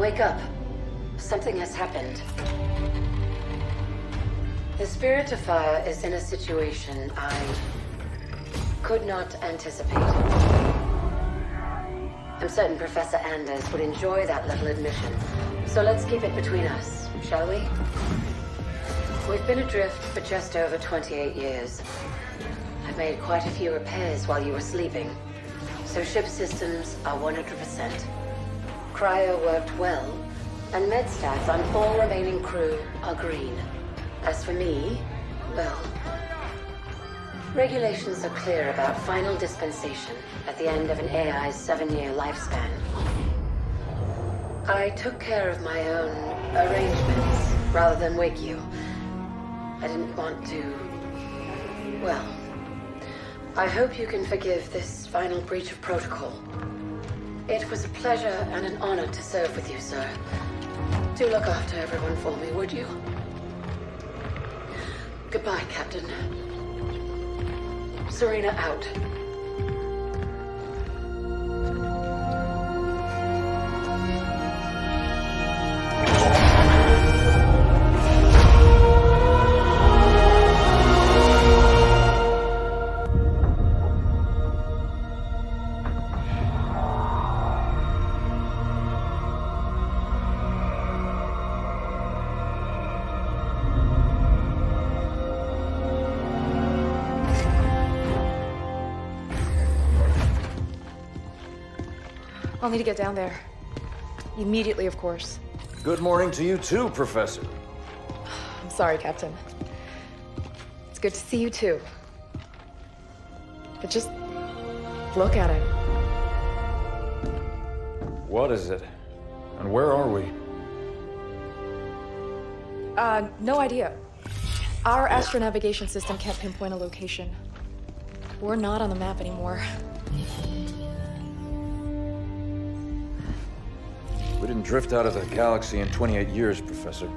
Wake up. Something has happened. The Spirit of Fire is in a situation I could not anticipate. I'm certain Professor Anders would enjoy that little admission. So let's keep it between us, shall we? We've been adrift for just over 28 years. I've made quite a few repairs while you were sleeping. So ship systems are 100%. Cryo worked well, and med stats on all remaining crew are green. As for me, well, regulations are clear about final dispensation at the end of an AI's 7-year lifespan. I took care of my own arrangements rather than wake you. I didn't want to... well, I hope you can forgive this final breach of protocol. It was a pleasure and an honor to serve with you, sir. Do look after everyone for me, would you? Goodbye, Captain. Serena out. I'll need to get down there. Immediately, of course. Good morning to you too, Professor. I'm sorry, Captain. It's good to see you too. But just look at it. What is it? And where are we? No idea. Our astronavigation system can't pinpoint a location. We're not on the map anymore. We didn't drift out of the galaxy in 28 years, Professor.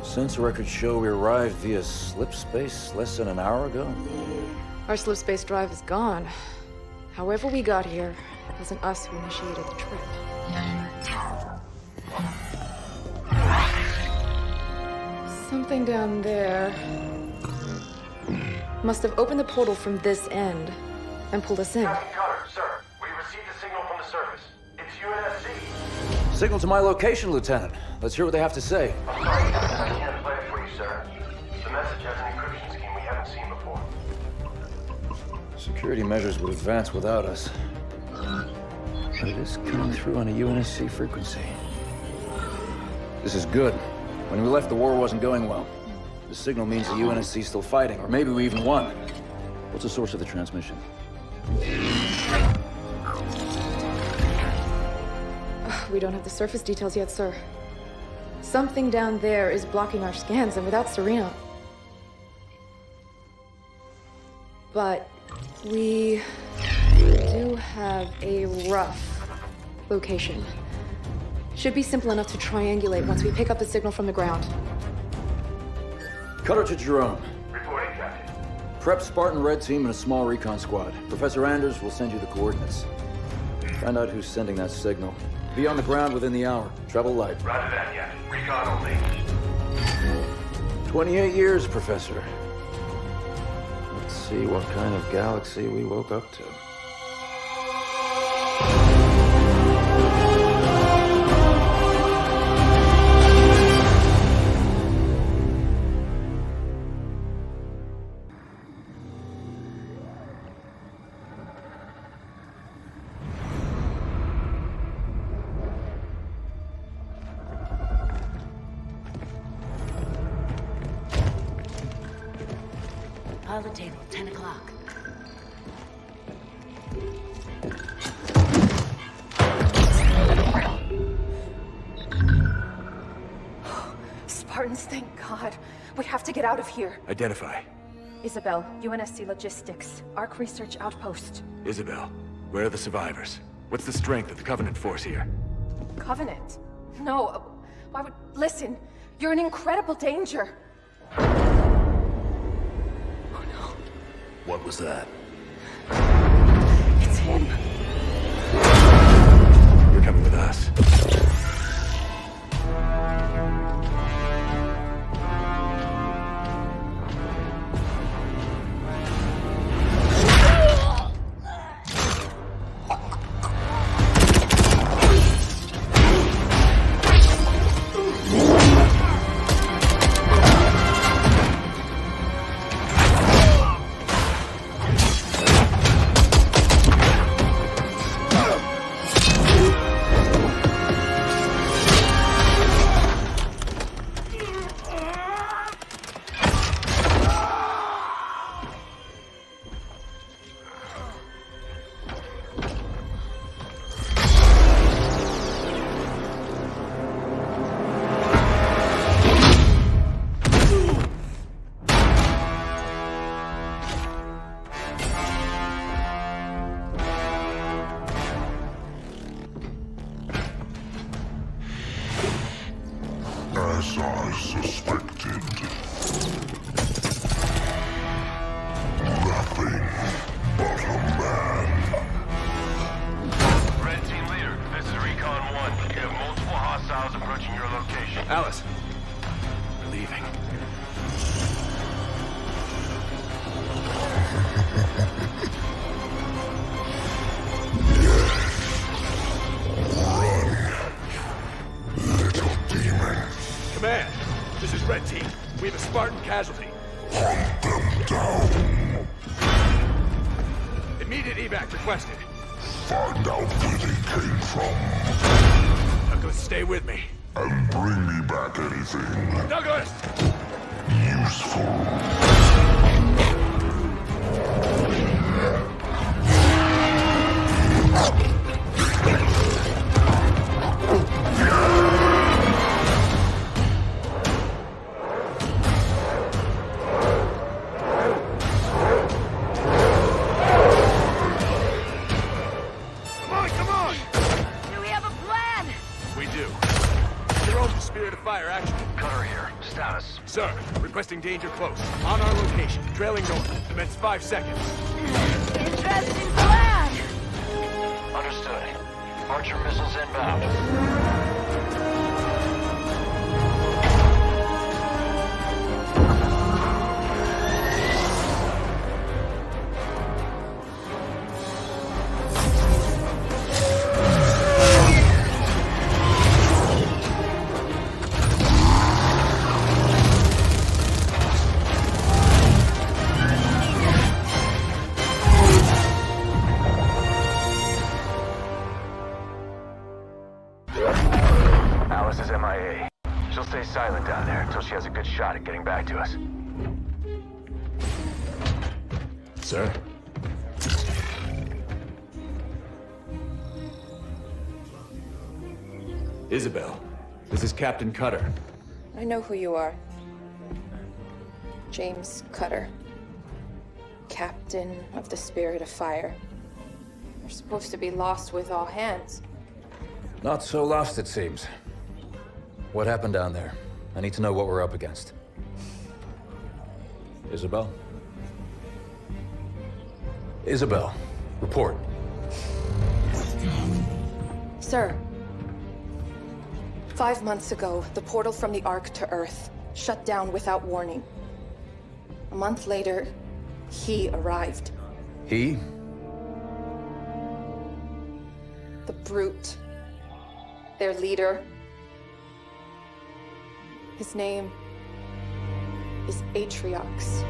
Since records show we arrived via slip space less than an hour ago. Our slip space drive is gone. However we got here, it wasn't us who initiated the trip. Something down there must have opened the portal from this end and pulled us in. Captain Cutter, sir. We received a signal from the surface. It's UNSC. Signal to my location, Lieutenant. Let's hear what they have to say. I'm sorry, I can't play it for you, sir. The message has an encryption scheme we haven't seen before. Security measures would advance without us. But it is coming through on a UNSC frequency. This is good. When we left, the war wasn't going well. The signal means the UNSC's still fighting, or maybe we even won. What's the source of the transmission? We don't have the surface details yet, sir. Something down there is blocking our scans, and without Serena... But we do have a rough location. Should be simple enough to triangulate once we pick up the signal from the ground. Cutter to Jerome. Reporting, Captain. Prep Spartan Red Team and a small recon squad. Professor Anders will send you the coordinates. Find out who's sending that signal. Be on the ground within the hour. Travel light. Roger that, yeah. Recon only. 28 years, Professor. Let's see what kind of galaxy we woke up to. Pilot table, 10 o'clock. Spartans, thank God. We have to get out of here. Identify. Isabel, UNSC Logistics, Arc Research Outpost. Isabel, where are the survivors? What's the strength of the Covenant force here? Covenant? No, why would... Listen, you're in incredible danger. What was that? It's him. I suspected. Nothing but a man. Red Team Leader, this is Recon 1. You have multiple hostiles approaching your location. Alice, we're leaving. Little demon. Command, this is Red Team. We have a Spartan casualty. Hunt them down. Immediate evac requested. Find out where they came from. Douglas, stay with me. And bring me back anything Douglas! useful. Come on! Do we have a plan? We do. Your own spirit of fire action. Cutter here. Status. Sir, requesting danger close. On our location, trailing north. Commence 5 seconds. Interesting plan. Understood. Archer missiles inbound. Alice is MIA. She'll stay silent down there until she has a good shot at getting back to us. Sir? Isabel, this is Captain Cutter. I know who you are. James Cutter. Captain of the Spirit of Fire. You're supposed to be lost with all hands. Not so lost, it seems. What happened down there? I need to know what we're up against. Isabel? Isabel, report. Sir. 5 months ago, the portal from the Ark to Earth shut down without warning. A month later, he arrived. He? The Brute. Their leader. His name is Atriox.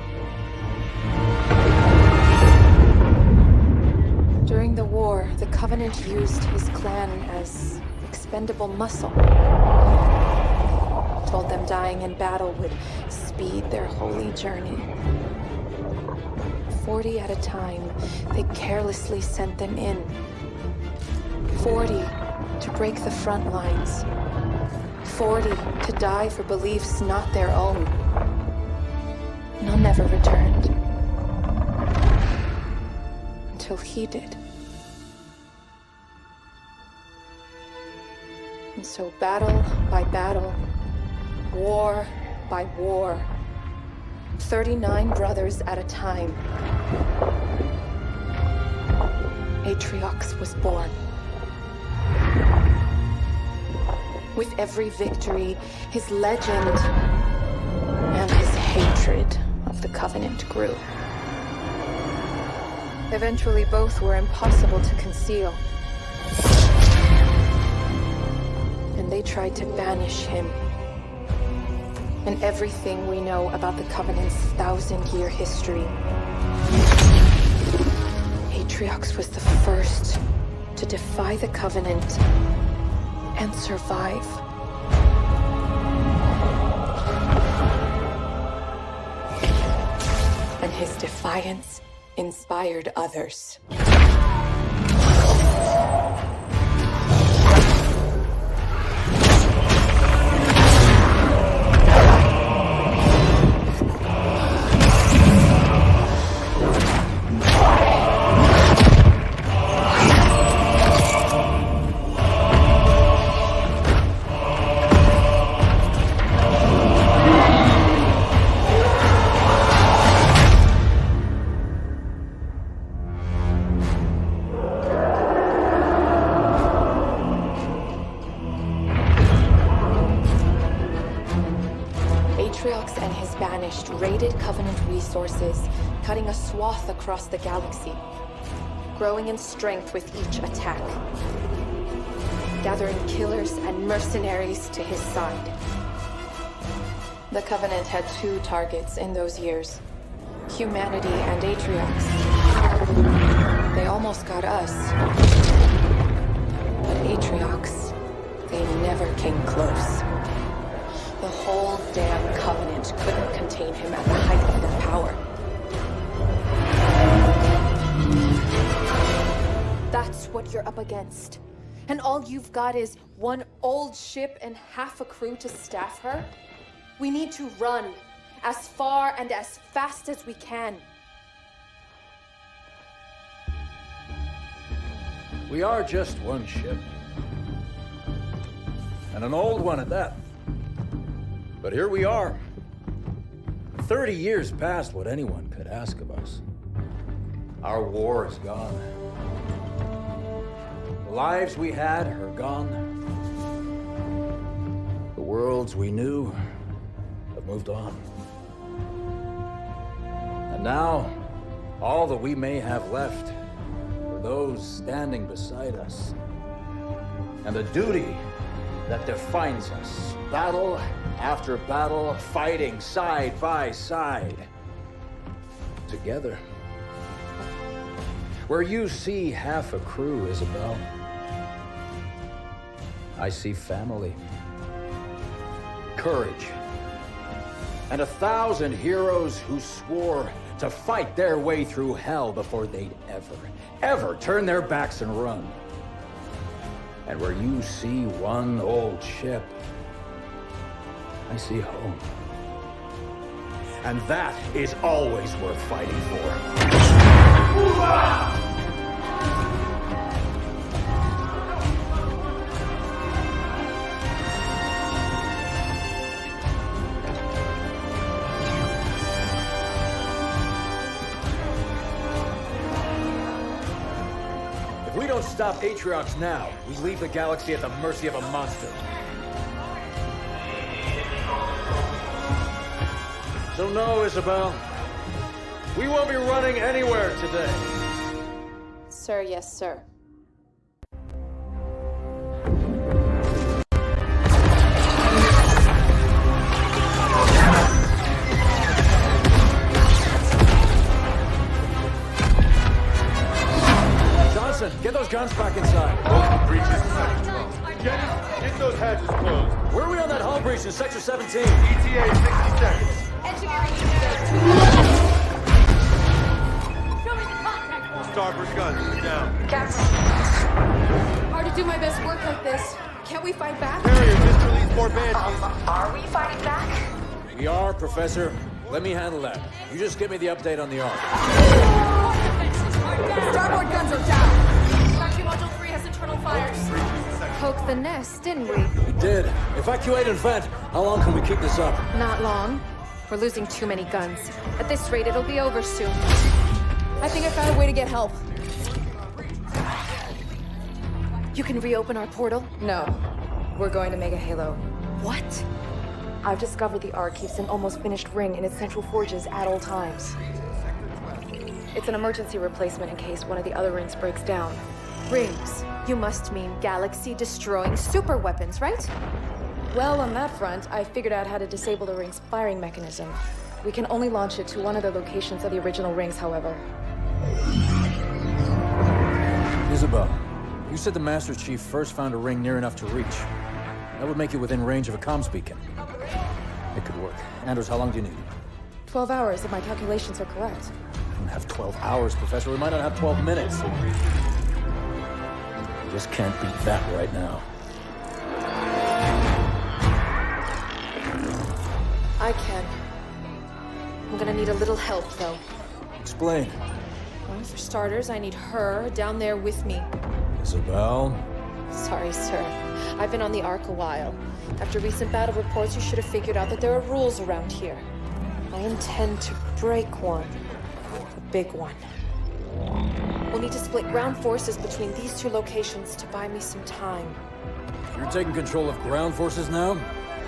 During the war, the Covenant used his clan as expendable muscle. Told them dying in battle would speed their holy journey. 40 at a time, they carelessly sent them in. 40 to break the front lines. 40 to die for beliefs not their own. None ever returned. Until he did. And so battle by battle, war by war, 39 brothers at a time, Atriox was born. With every victory, his legend and his hatred of the Covenant grew. Eventually, both were impossible to conceal. And they tried to banish him. And everything we know about the Covenant's 1,000-year history. Atriox was the first to defy the Covenant and survive. And his defiance inspired others. unleashed raided Covenant resources, cutting a swath across the galaxy, growing in strength with each attack, gathering killers and mercenaries to his side. The Covenant had two targets in those years: humanity and Atriox. They almost got us. But Atriox, they never came close. The whole damn Covenant couldn't contain him at the height of their power. That's what you're up against. And all you've got is one old ship and half a crew to staff her? We need to run as far and as fast as we can. We are just one ship. And an old one at that. But here we are. 30 years past what anyone could ask of us. Our war is gone. The lives we had are gone. The worlds we knew have moved on. And now, all that we may have left are those standing beside us. And the duty that defines us. Battle after battle, fighting side by side. Together. Where you see half a crew, Isabel, I see family. Courage. And 1,000 heroes who swore to fight their way through hell before they'd ever turn their backs and run. And where you see one old ship, I see home. And that is always worth fighting for. If we don't stop Atriox now, we leave the galaxy at the mercy of a monster. So no, Isabel. We won't be running anywhere today. Sir, yes, sir. Johnson, get those guns back inside. Open breaches in Sector 12. Get those hatches closed. Where are we on that hull breach in Sector 17? ETA 60 seconds. Engineering unit. Show me the contact point. Starboard guns are down. Captain. Hard to do my best work like this. Can't we fight back? Carrier, just release more banshees. Are we fighting back? We are, Professor. Let me handle that. You just give me the update on the arc. Starboard guns are down. Factory Module 3 has internal fires. Poked the nest, didn't we? We did. Evacuate and vent. How long can we keep this up? Not long. We're losing too many guns. At this rate, it'll be over soon. I think I found a way to get help. You can reopen our portal? No. We're going to Mega Halo. What? I've discovered the Ark keeps an almost finished ring in its central forges at all times. It's an emergency replacement in case one of the other rings breaks down. Rings? You must mean galaxy-destroying super weapons, right? Well, on that front, I figured out how to disable the ring's firing mechanism. We can only launch it to one of the locations of the original rings, however. Isabel, you said the Master Chief first found a ring near enough to reach. That would make it within range of a comms beacon. It could work. Anders, how long do you need? 12 hours, if my calculations are correct. We don't have 12 hours, Professor. We might not have 12 minutes. We just can't beat that right now. I can. I'm gonna need a little help, though. Explain. Well, for starters, I need her down there with me. Isabel? Sorry, sir. I've been on the Ark a while. After recent battle reports, you should have figured out that there are rules around here. I intend to break one. A big one. We'll need to split ground forces between these two locations to buy me some time. You're taking control of ground forces now?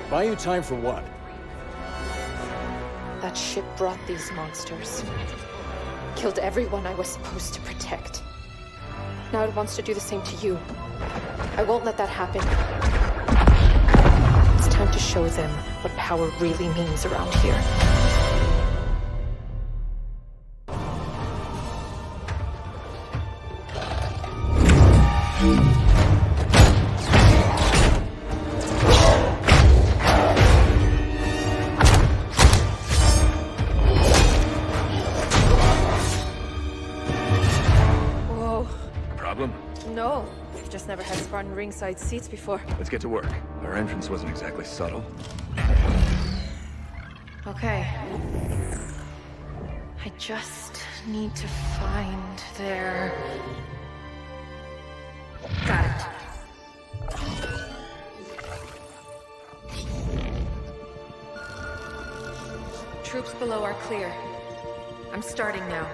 Buy you time for what? That ship brought these monsters. Killed everyone I was supposed to protect. Now it wants to do the same to you. I won't let that happen. It's time to show them what power really means around here. No, I've just never had Spartan ringside seats before. let's get to work. Our entrance wasn't exactly subtle. Okay. I just need to find their... Got it. Troops below are clear. I'm starting now.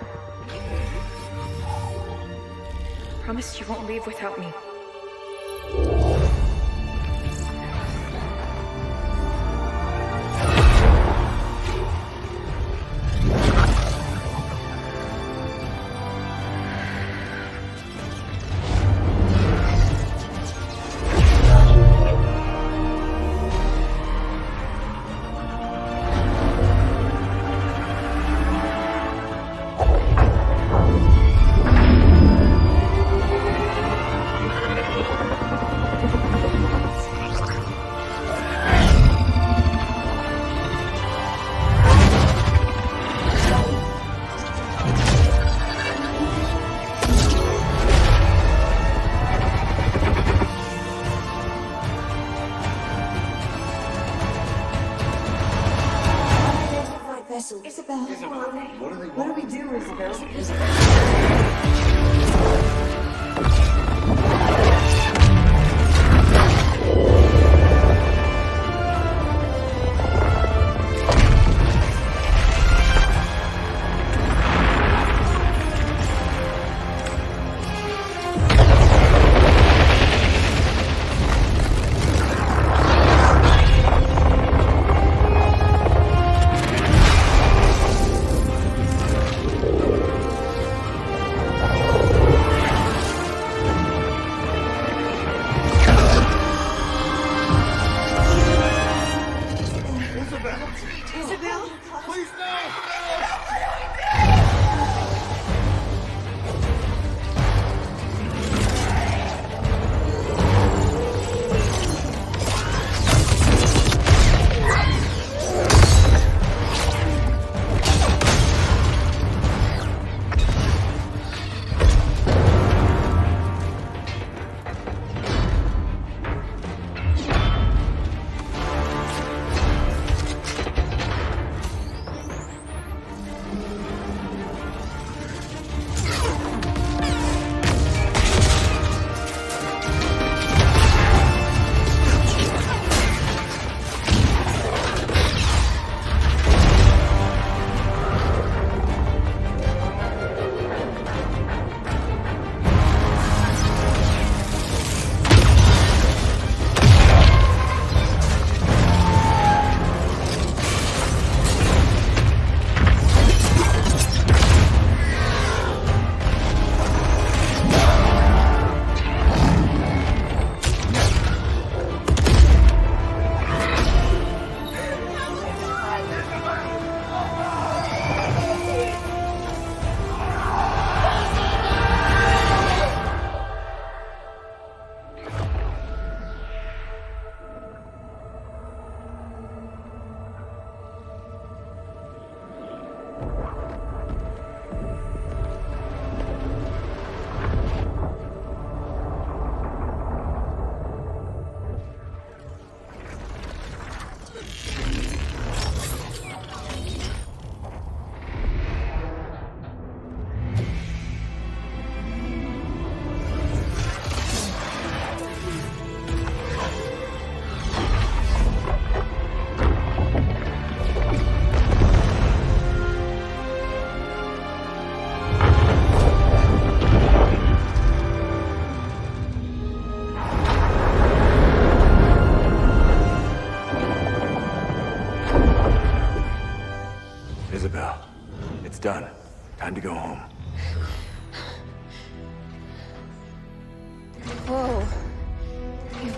Promise you won't leave without me. Isabel. What do we do, Isabel?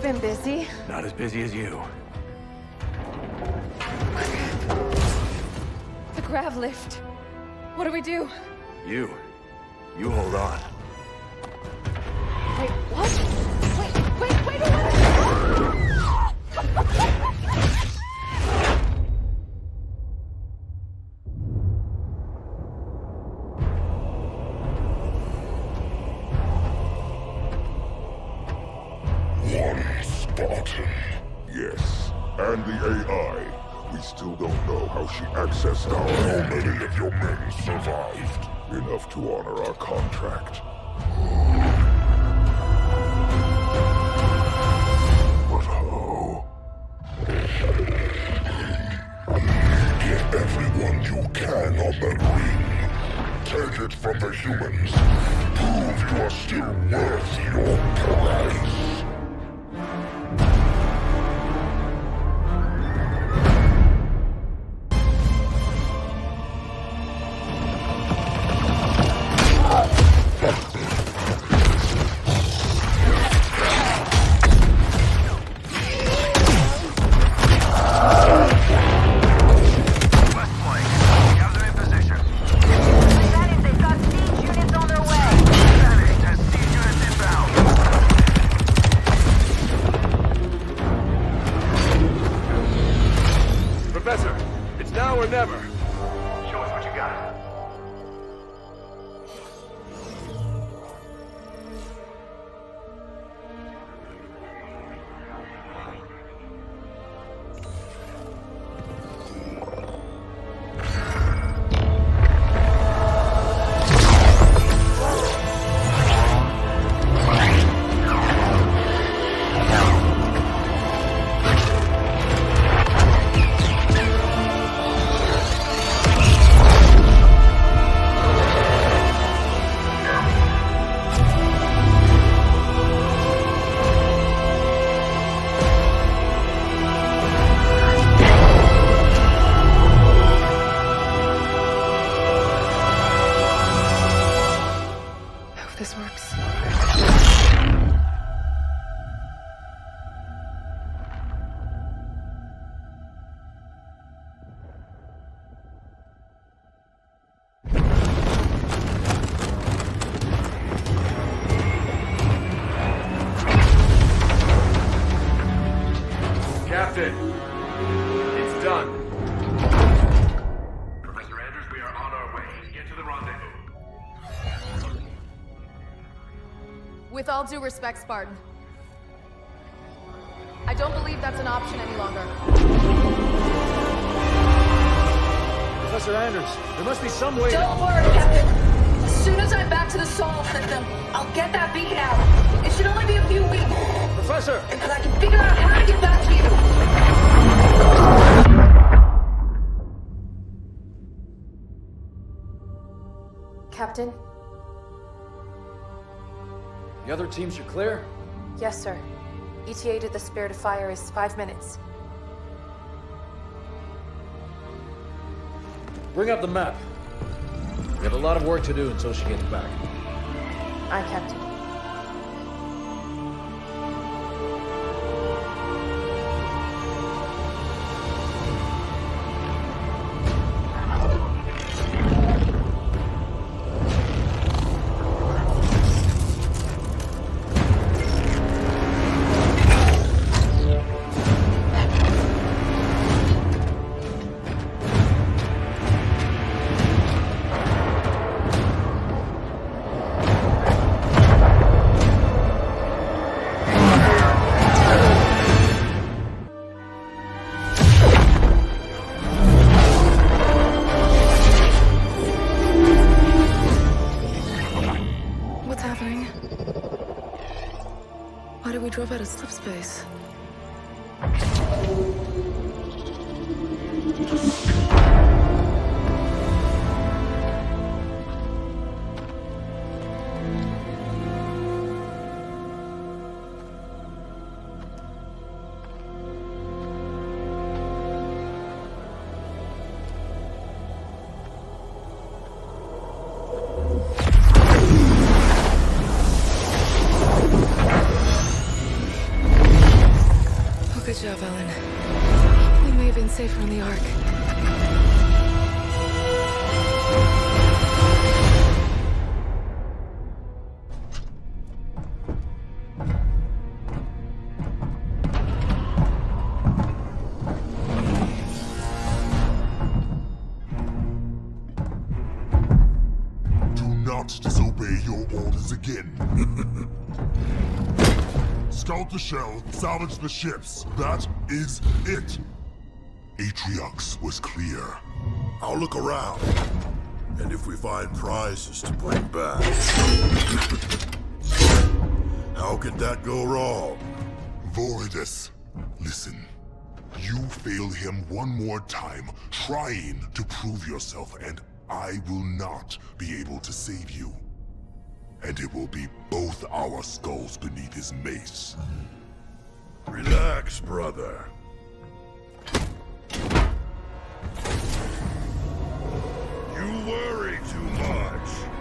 I've been busy. Not as busy as you. The grav lift. What do we do? You hold on. Wait, what? Wait a minute! One Spartan. Yes. And the AI. We still don't know how she accessed how many of your men survived. Enough to honor our contract. But how? Get everyone you can on that ring. Take it from the humans. Prove you are still worth your price. Captain, it's done. Professor Andrews, we are on our way. Get to the rendezvous. With all due respect, Spartan, I don't believe that's an option any longer. Professor Anders, there must be some way. Don't worry, Captain. As soon as I'm back to the solar system, I'll get that beacon out. It should only be a few weeks. Professor! And I can figure out how to get back to you. Captain? The other teams are clear? Yes, sir. ETA to the Spirit of Fire is 5 minutes. Bring up the map. We have a lot of work to do until she gets back. Aye, Captain. Why did we drop out of slip space? job, Ellen. We may have been safer on the Ark. Disobey your orders again. Scout the shell, salvage the ships. That is it. Atriox was clear. I'll look around. And if we find prizes to bring back... How could that go wrong? Voridus, listen. You fail him one more time, trying to prove yourself, and I will not be able to save you. And it will be both our skulls beneath his mace. Relax, brother. You worry too much.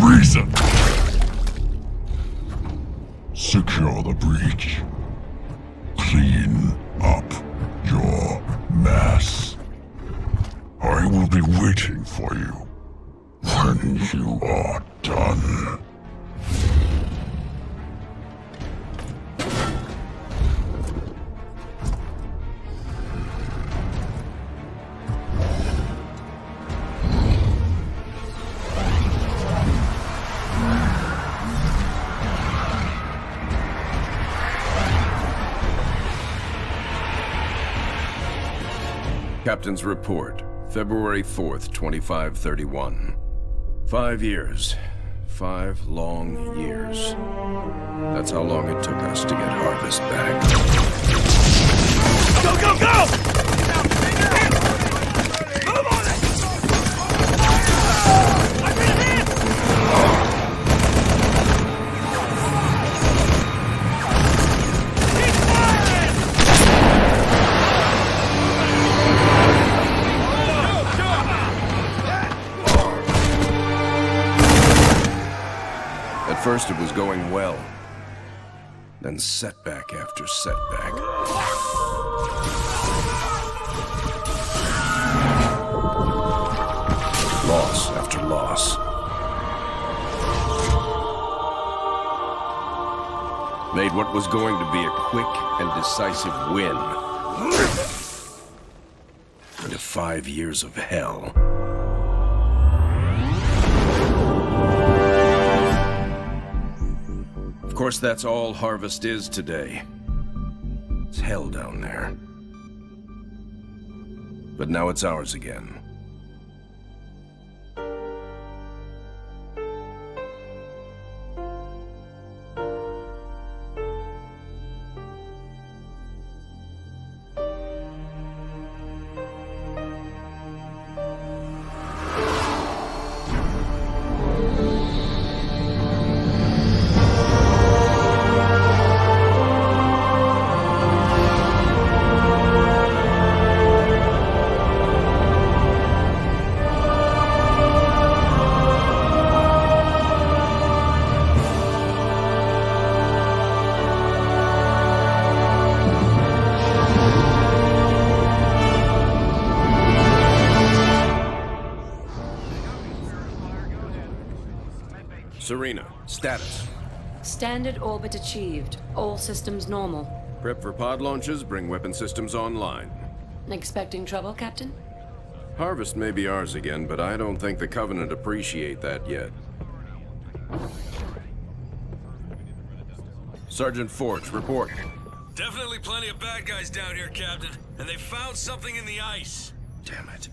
reason. Secure the breach. Clean up your mess. I will be waiting for you. When you are done. Captain's report, February 4th, 2531. 5 years. 5 long years. That's how long it took us to get Harvest back. Go, go, go! Move on it! I've been hit! Keep firing! At first it was going well. Then setback after setback. Loss after loss. Made what was going to be a quick and decisive win into 5 years of hell. Of course, that's all Harvest is today. It's hell down there. But now it's ours again. Serena, status. Standard orbit achieved. All systems normal. Prep for pod launches, bring weapon systems online. Expecting trouble, Captain? Harvest may be ours again, but I don't think the Covenant appreciate that yet. Sergeant Forge, report. Definitely plenty of bad guys down here, Captain. And they found something in the ice. Damn it.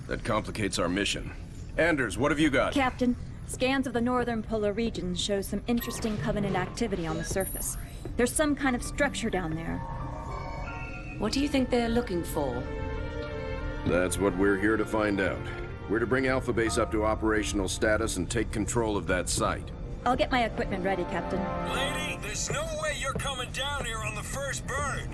That complicates our mission. Anders, what have you got? Captain, scans of the northern polar regions show some interesting Covenant activity on the surface. There's some kind of structure down there. What do you think they're looking for? That's what we're here to find out. We're to bring Alpha Base up to operational status and take control of that site. I'll get my equipment ready, Captain. Lady, there's no way you're coming down here on the first bird.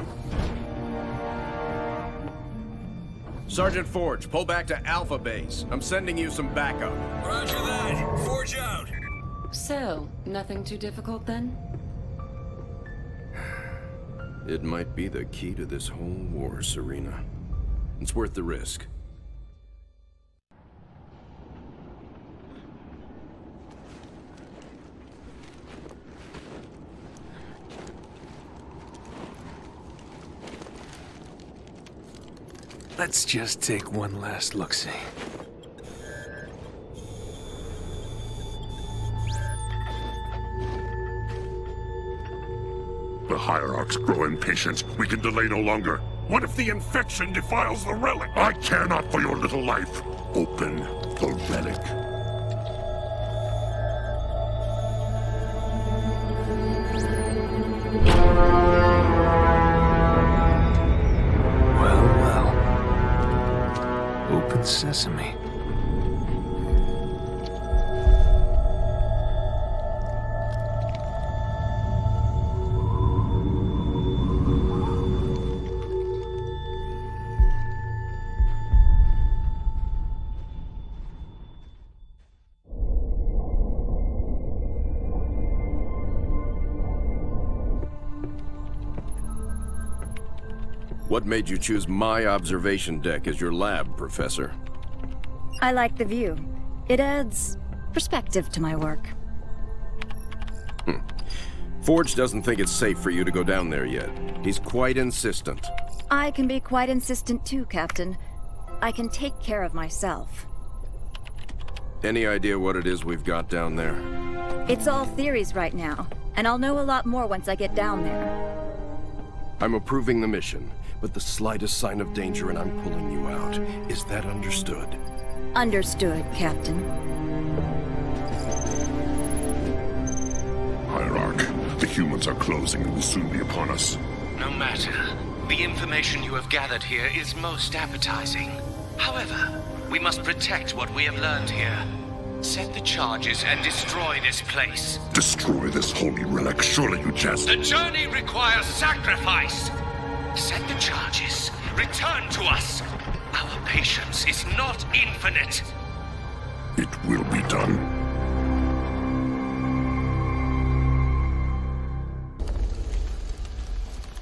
Sergeant Forge, pull back to Alpha Base. I'm sending you some backup. Roger that. Forge out. So, nothing too difficult then? It might be the key to this whole war, Serena. It's worth the risk. Let's just take one last look-see. The Hierarchs grow impatient. We can delay no longer. What if the infection defiles the relic? I care not for your little life. Open the relic. Open sesame. What made you choose my observation deck as your lab, Professor? I like the view. It adds perspective to my work. Forge doesn't think it's safe for you to go down there yet. He's quite insistent. I can be quite insistent too, Captain. I can take care of myself. Any idea what it is we've got down there? It's all theories right now, and I'll know a lot more once I get down there. I'm approving the mission, but the slightest sign of danger and I'm pulling you out. Is that understood? Understood, Captain. Hierarch, the humans are closing and will soon be upon us. No matter. The information you have gathered here is most appetizing. However, we must protect what we have learned here. Set the charges and destroy this place. Destroy this holy relic, surely you jest. The journey requires sacrifice. Set the charges. Return to us. Our patience is not infinite. It will be done.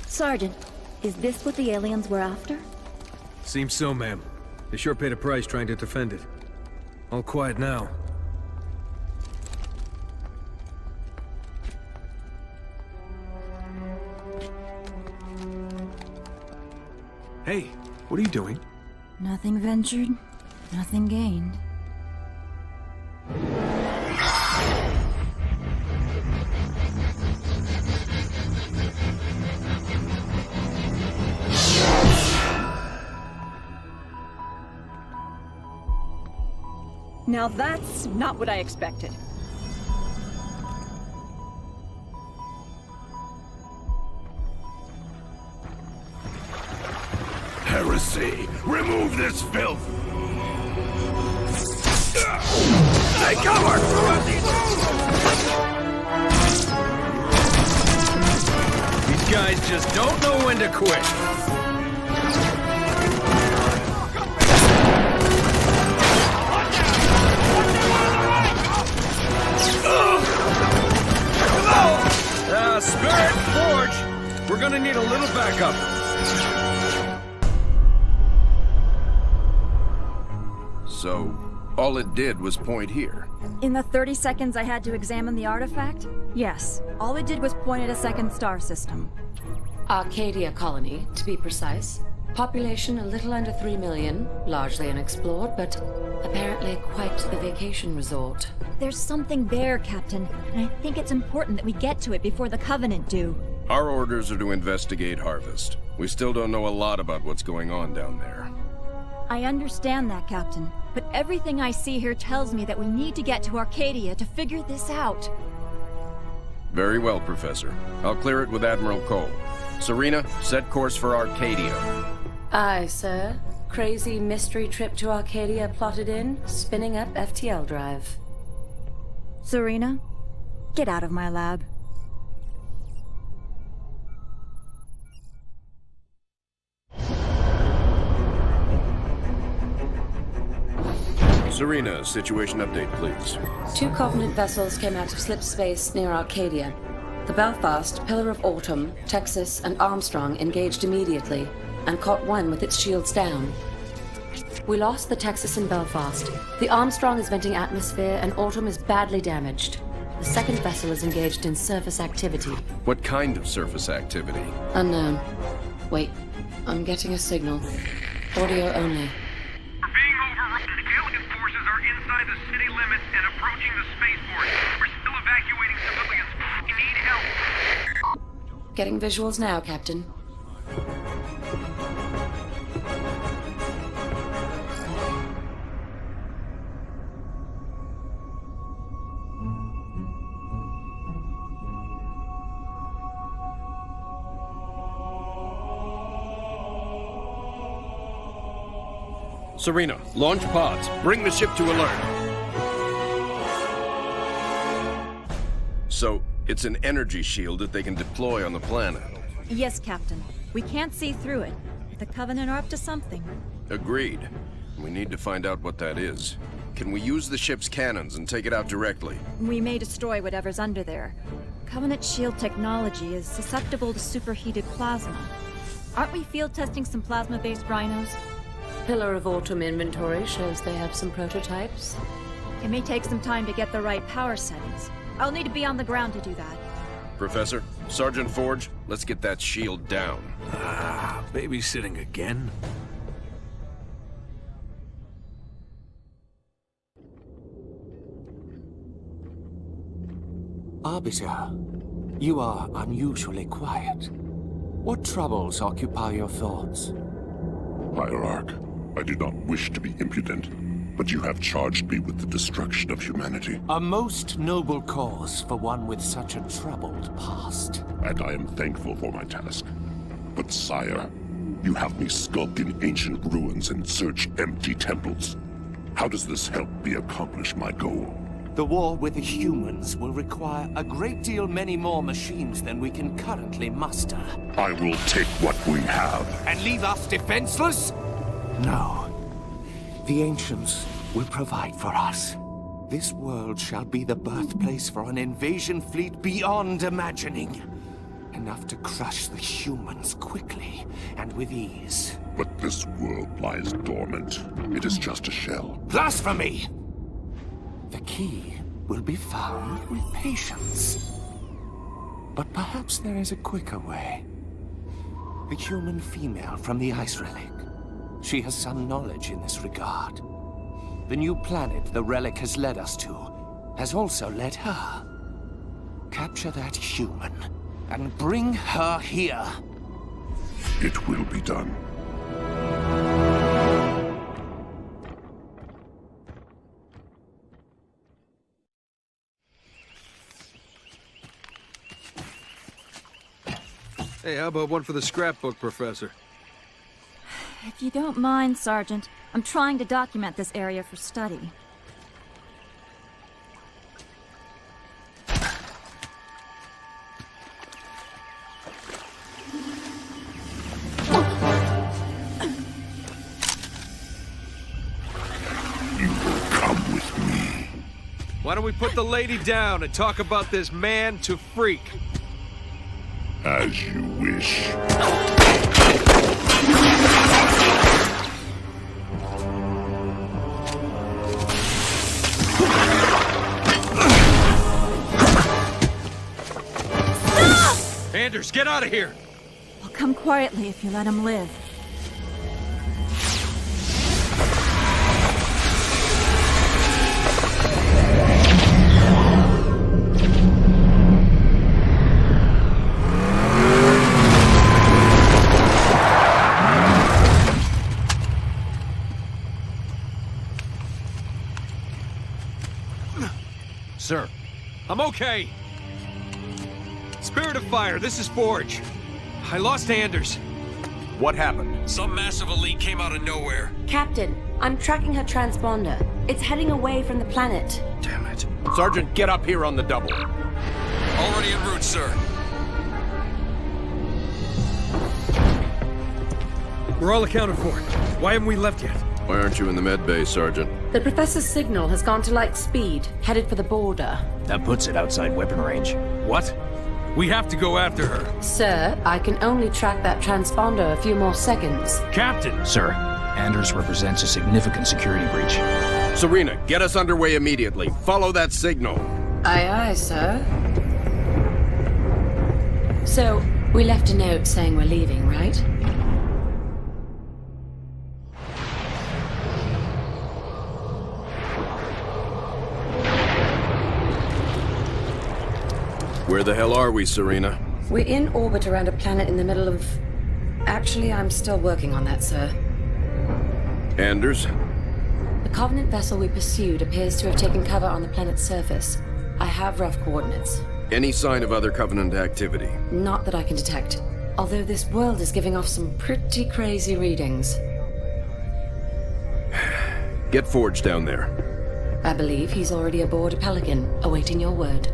Sergeant, is this what the aliens were after? Seems so, ma'am. They sure paid a price trying to defend it. All quiet now. Hey, what are you doing? Nothing ventured, nothing gained. Now that's not what I expected. Heresy! Remove this filth! Take cover! These guys just don't know when to quit. Spirit, Forge! We're gonna need a little backup. So, all it did was point here. In the 30 seconds I had to examine the artifact? Yes. All it did was point at a second star system. Arcadia colony, to be precise. Population a little under 3 million, largely unexplored, but apparently quite the vacation resort. There's something there, Captain, and I think it's important that we get to it before the Covenant do. Our orders are to investigate Harvest. We still don't know a lot about what's going on down there. I understand that, Captain, but everything I see here tells me that we need to get to Arcadia to figure this out. Very well, Professor. I'll clear it with Admiral Cole. Serena, set course for Arcadia. Aye, sir. Crazy mystery trip to Arcadia plotted in, spinning up FTL drive. Serena, get out of my lab. Serena, situation update, please. 2 Covenant vessels came out of slip space near Arcadia. The Belfast, Pillar of Autumn, Texas, and Armstrong engaged immediately and caught one with its shields down. We lost the Texas and Belfast. The Armstrong is venting atmosphere and Autumn is badly damaged. The second vessel is engaged in surface activity. What kind of surface activity? Unknown. Wait, I'm getting a signal. Audio only. We're being overrun. Alien forces are inside the city limits and approaching the spaceport. We're still evacuating civilians. We need help. Getting visuals now, Captain. Serena, launch pods. Bring the ship to alert. So, it's an energy shield that they can deploy on the planet. Yes, Captain. We can't see through it. The Covenant are up to something. Agreed. We need to find out what that is. Can we use the ship's cannons and take it out directly? We may destroy whatever's under there. Covenant shield technology is susceptible to superheated plasma. Aren't we field testing some plasma-based rhinos? Pillar of Autumn inventory shows they have some prototypes. It may take some time to get the right power settings. I'll need to be on the ground to do that. Professor, Sergeant Forge, let's get that shield down. Ah, babysitting again? Arbiter, you are unusually quiet. What troubles occupy your thoughts? Hierarch, I did not wish to be impudent, but you have charged me with the destruction of humanity. A most noble cause for one with such a troubled past. And I am thankful for my task. But sire, you have me skulk in ancient ruins and search empty temples. How does this help me accomplish my goal? The war with the humans will require a great deal many more machines than we can currently muster. I will take what we have. And leave us defenseless? No. The ancients will provide for us. This world shall be the birthplace for an invasion fleet beyond imagining. Enough to crush the humans quickly and with ease. But this world lies dormant. It is just a shell. Blasphemy! The key will be found with patience. But perhaps there is a quicker way. The human female from the ice relic. She has some knowledge in this regard. The new planet the relic has led us to has also led her. Capture that human and bring her here. It will be done. Hey, how about one for the scrapbook, Professor? If you don't mind, Sergeant, I'm trying to document this area for study. Why don't we put the lady down and talk about this man to freak? As you wish. Anders, get out of here! I'll come quietly if you let him live. Sir. I'm okay. Spirit of Fire, this is Forge. I lost Anders. What happened? Some massive elite came out of nowhere. Captain, I'm tracking her transponder. It's heading away from the planet. Damn it. Sergeant, get up here on the double. Already en route, sir. We're all accounted for. Why haven't we left yet? Why aren't you in the med bay, Sergeant? The Professor's signal has gone to light speed, headed for the border. That puts it outside weapon range. What? We have to go after her. Sir, I can only track that transponder a few more seconds. Captain! Sir, Anders represents a significant security breach. Serena, get us underway immediately. Follow that signal. Aye, aye, sir. So, we left a note saying we're leaving, right? Where the hell are we, Serena? We're in orbit around a planet in the middle of... Actually, I'm still working on that, sir. Anders? The Covenant vessel we pursued appears to have taken cover on the planet's surface. I have rough coordinates. Any sign of other Covenant activity? Not that I can detect. Although this world is giving off some pretty crazy readings. Get Forge down there. I believe he's already aboard a Pelican, awaiting your word.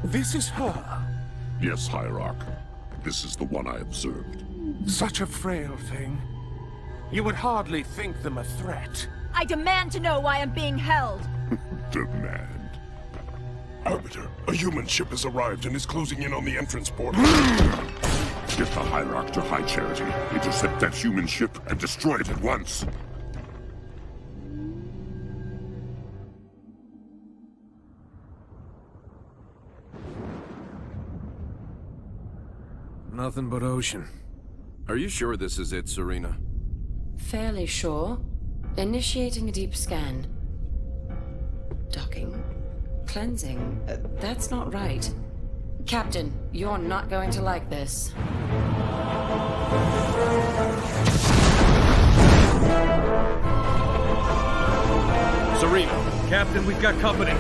This is her. Yes, Hierarch. This is the one I observed. Such a frail thing. You would hardly think them a threat. I demand to know why I'm being held. Demand. Arbiter, a human ship has arrived and is closing in on the entrance port. Get the Hierarch to High Charity. Intercept that human ship and destroy it at once. Nothing but ocean. Are you sure this is it, Serena? Fairly sure. Initiating a deep scan. Docking. Cleansing. That's not right. Captain, you're not going to like this. Serena, Captain, we've got company.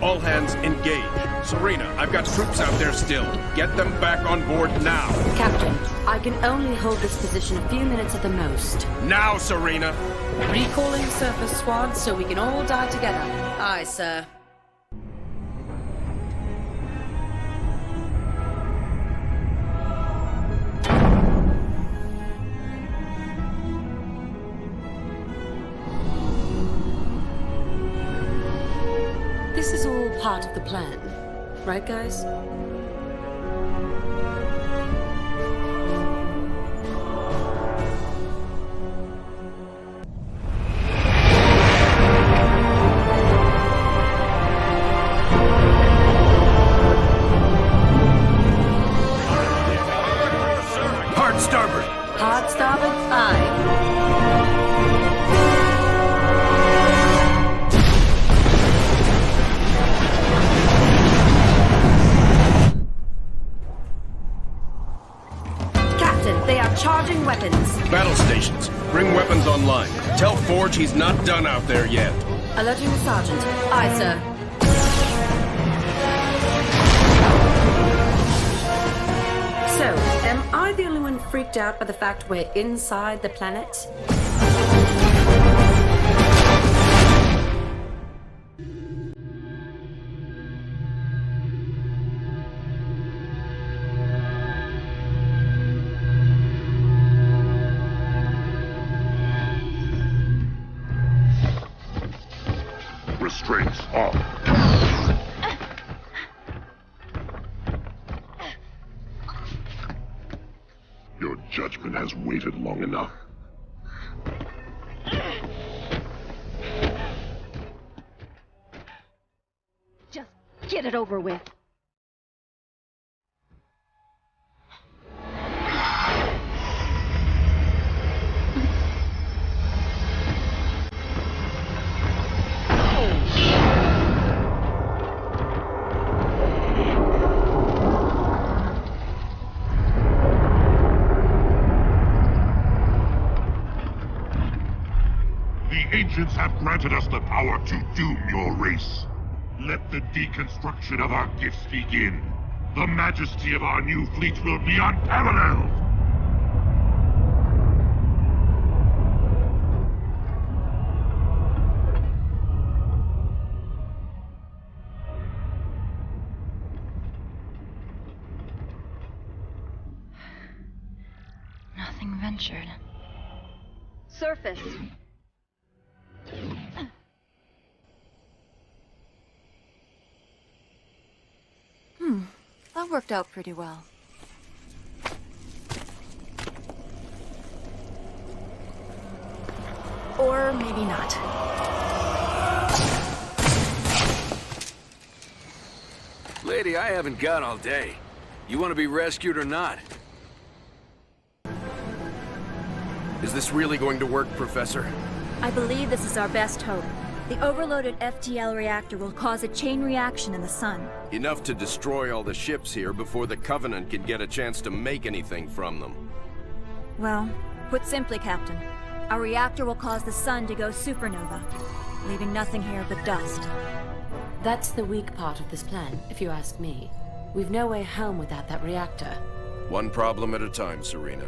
All hands engage. Serena, I've got troops out there still. Get them back on board now. Captain, I can only hold this position a few minutes at the most. Now, Serena! Recalling surface squad so we can all die together. Aye, sir. This is all part of the plan, right, guys? Hard starboard! Hard starboard, aye. They are charging weapons. Battle stations, bring weapons online. Tell Forge he's not done out there yet. Alerting the sergeant. Aye, sir. So, am I the only one freaked out by the fact we're inside the planet? Restraints off. Your judgment has waited long enough. Just get it over with. The ancients have granted us the power to doom your race. Let the deconstruction of our gifts begin. The majesty of our new fleet will be unparalleled. Nothing ventured. Surface. That worked out pretty well. Or maybe not. Lady, I haven't got all day. You want to be rescued or not? Is this really going to work, Professor? I believe this is our best hope. The overloaded FTL reactor will cause a chain reaction in the sun. Enough to destroy all the ships here before the Covenant can get a chance to make anything from them. Well, put simply, Captain, our reactor will cause the sun to go supernova, leaving nothing here but dust. That's the weak part of this plan, if you ask me. We've no way home without that reactor. One problem at a time, Serena.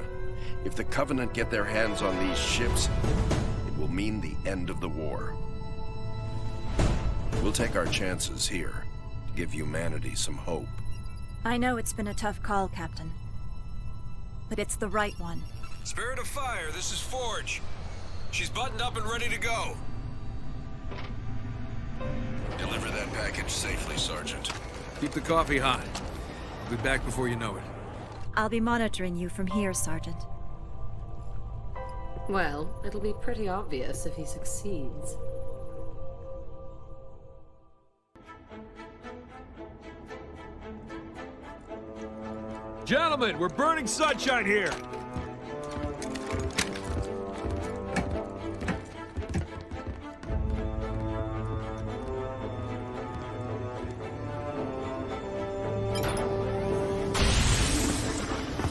If the Covenant get their hands on these ships, it will mean the end of the war. We'll take our chances here. give humanity some hope. I know it's been a tough call, Captain. But it's the right one. Spirit of Fire, this is Forge. She's buttoned up and ready to go. Deliver that package safely, Sergeant. Keep the coffee hot. We'll be back before you know it. I'll be monitoring you from here, Sergeant. Well, it'll be pretty obvious if he succeeds. Gentlemen, we're burning sunshine here.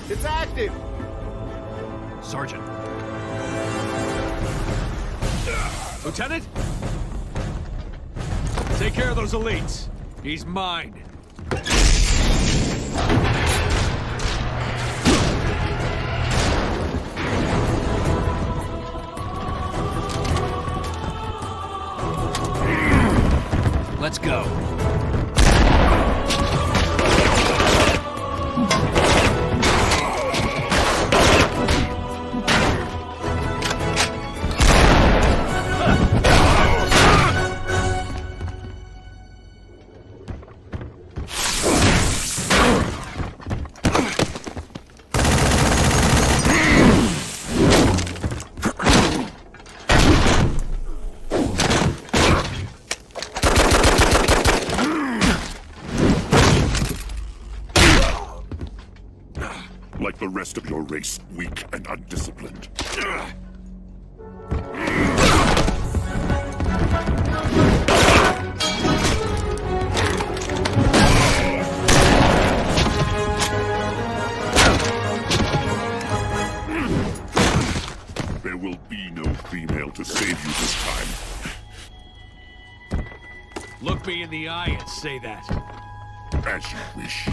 It's active! Sergeant. Lieutenant? Take care of those elites. He's mine. Let's go. Like the rest of your race, weak and undisciplined. There will be no female to save you this time. Look me in the eye and say that. As you wish.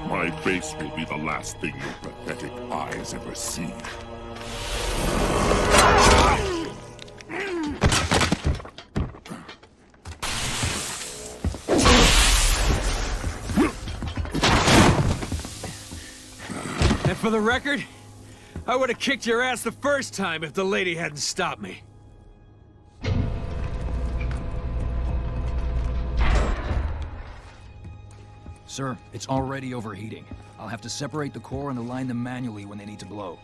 My face will be the last thing your pathetic eyes ever see. And for the record, I would have kicked your ass the first time if the lady hadn't stopped me. Sir, it's already overheating. I'll have to separate the core and align them manually when they need to blow.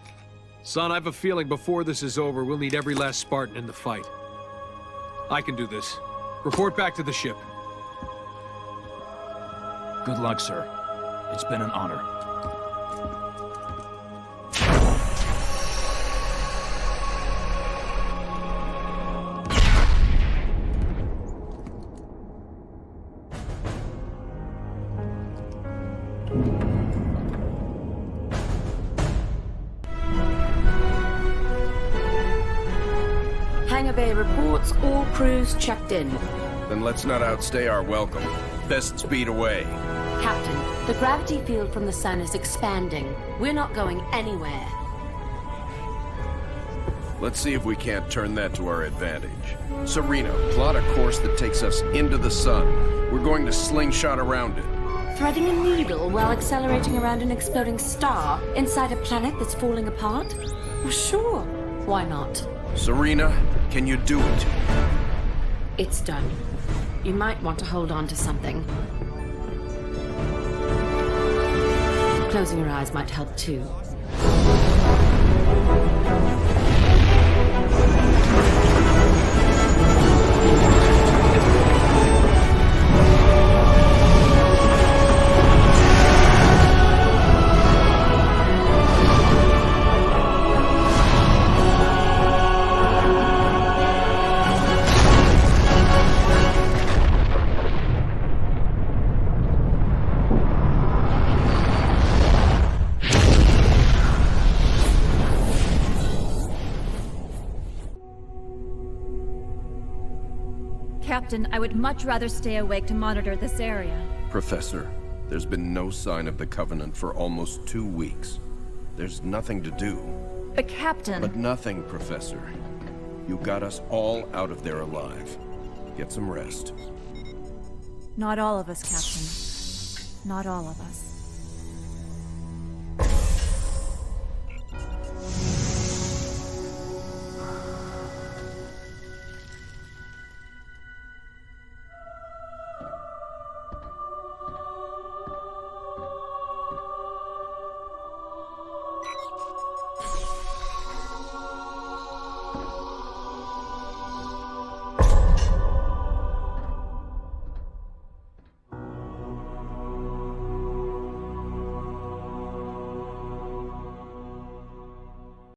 Son, I have a feeling before this is over, we'll need every last Spartan in the fight. I can do this. Report back to the ship. Good luck, sir. It's been an honor. Hangar Bay reports all crews checked in. Then let's not outstay our welcome. Best speed away. Captain, the gravity field from the sun is expanding. We're not going anywhere. Let's see if we can't turn that to our advantage. Serena, plot a course that takes us into the sun. We're going to slingshot around it. Threading a needle while accelerating around an exploding star inside a planet that's falling apart? Well, sure. Why not? Serena, can you do it? It's done. You might want to hold on to something. Closing your eyes might help too. Captain, I would much rather stay awake to monitor this area. Professor, there's been no sign of the Covenant for almost 2 weeks. There's nothing to do. But Captain... But nothing, Professor. You got us all out of there alive. Get some rest. Not all of us, Captain. Not all of us.